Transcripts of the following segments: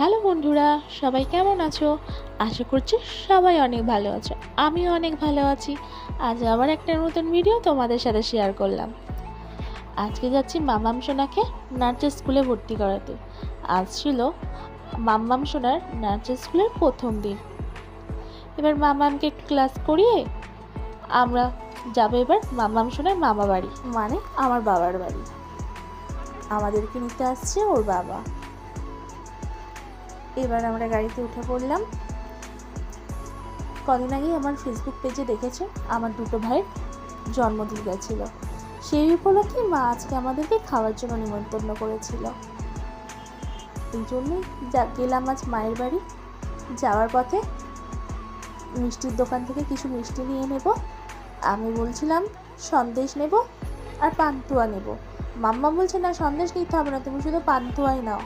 Hello বন্ধুরা, সবাই কেমন আছো? আশা করছি সবাই অনেক ভালো আছো। আমিও অনেক ভালো আছি। আজ আবার একটা নতুন ভিডিও তোমাদের সাথে শেয়ার করলাম। আজকে যাচ্ছি মাম্মাম সোনাকে নাচের স্কুলে ভর্তি করাতে। আজ ছিল মাম্মাম সোনার নাচের স্কুলের প্রথম দিন। এবার মাম্মামকে একটু ক্লাস করিয়ে আমরা যাবো এবার মাম্মাম সোনার মামা বাড়ি, মানে আমার বাবার বাড়ি। আমাদেরকে নিতে আসছে ওর বাবা। এবার আমরা গাড়িতে উঠে পড়লাম। কদিন আগেই আমার ফেসবুক পেজে দেখেছো আমার দুটো ভাইয়ের জন্মদিন গেছিলো। সেই উপলক্ষে মা আজকে আমাদেরকে খাওয়ার জন্য নিমন্ত্রণ করেছিল। এই জন্যই গেলাম আজ মায়ের বাড়ি। যাওয়ার পথে মিষ্টির দোকান থেকে কিছু মিষ্টি নিয়ে নেব। আমি বলছিলাম সন্দেশ নেব আর পান্তুয়া নেব। মাম্মা বলছে না, সন্দেশ নিতে হবে না, তুমি শুধু পান্তুয়াই নাও,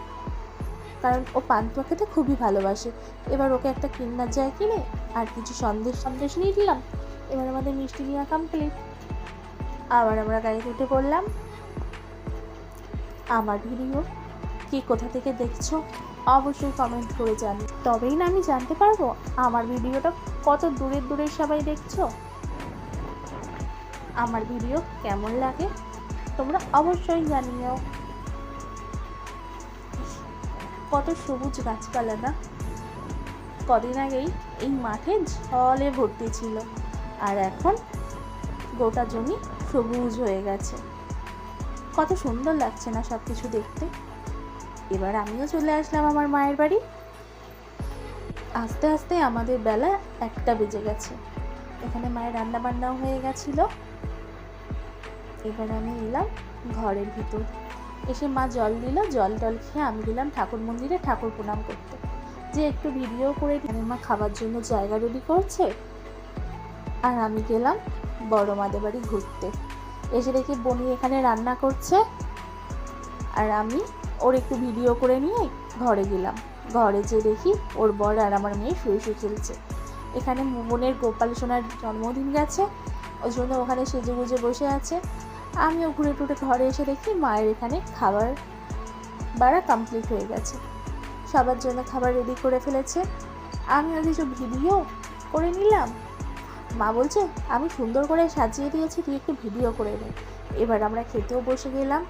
কারণ ও পান্তুয়া খেতে খুবই ভালোবাসে। এবার ওকে একটা কিন্নার যায় কিনে আর কিছু সন্দেশ নিয়ে দিলাম। এবার আমাদের মিষ্টি নেওয়া কমপ্লিট। আবার আমরা গাড়িতে উঠে পড়লাম। আমার ভিডিও কি কোথা থেকে দেখছো অবশ্যই কমেন্ট করে জানি, তবেই না আমি জানতে পারবো আমার ভিডিওটা কত দূরের সবাই দেখছো। আমার ভিডিও কেমন লাগে তোমরা অবশ্যই জানিও। কত সবুজ গাছপালা না! কদিন আগেই এই মাঠে জলে ভর্তি ছিল, আর এখন গোটা জমি সবুজ হয়ে গেছে। কত সুন্দর লাগছে না সব কিছু দেখতে। এবার আমিও চলে আসলাম আমার মায়ের বাড়ি। আস্তে আস্তে আমাদের বেলা 1টা বেজে গেছে। এখানে মায়ের রান্না বান্নাও হয়ে গেছিল। এবার আমি এলাম ঘরের ভিতর। এসে মা জল দিল, জল খেয়ে আমি গেলাম ঠাকুর মন্দিরে ঠাকুর প্রণাম করতে, যে একটু ভিডিও করে মা খাবার জন্য জায়গা রেডি করছে। আর আমি গেলাম বড় মাদের বাড়ি ঘুরতে। এসে দেখি বনি এখানে রান্না করছে, আর আমি ওর একটু ভিডিও করে নিয়ে ঘরে গেলাম। ঘরে যে দেখি ওর বর আর আমার মেয়ে শুয়ে খেলছে। এখানে বোনের গোপাল সোনার জন্মদিন গেছে, ওই জন্য ওখানে সেজে গুজে বসে আছে। আমিও ঘুরে টুরে ঘরে এসে দেখি মায়ের এখানে খাবার বাড়া কমপ্লিট হয়ে গেছে। সবার জন্য খাবার রেডি করে ফেলেছে। আমিও কিছু ভিডিও করে নিলাম। মা বলছে আমি সুন্দর করে সাজিয়ে দিয়েছি, তুই একটু ভিডিও করে নে। এবার আমরা খেতেও বসে গেলাম।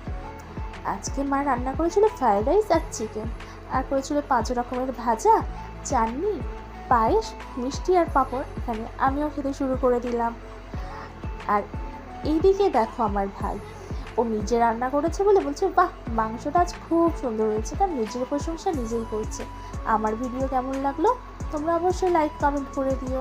আজকে মা রান্না করেছিল ফ্রায়েড রাইস আর চিকেন, আর করেছিল 5 রকমের ভাজা, চাটনি, পায়েস, মিষ্টি আর পাঁপড়। এখানে আমিও খেতে শুরু করে দিলাম। আর এইদিকে দেখো আমার ভাই, ও নিজে রান্না করেছে বলে বলছে বাহ, মাংসটা আজ খুব সুন্দর হয়েছে। তার নিজের প্রশংসা নিজেই করছে। আমার ভিডিও কেমন লাগলো তোমরা অবশ্যই লাইক কমেন্ট করে দিও।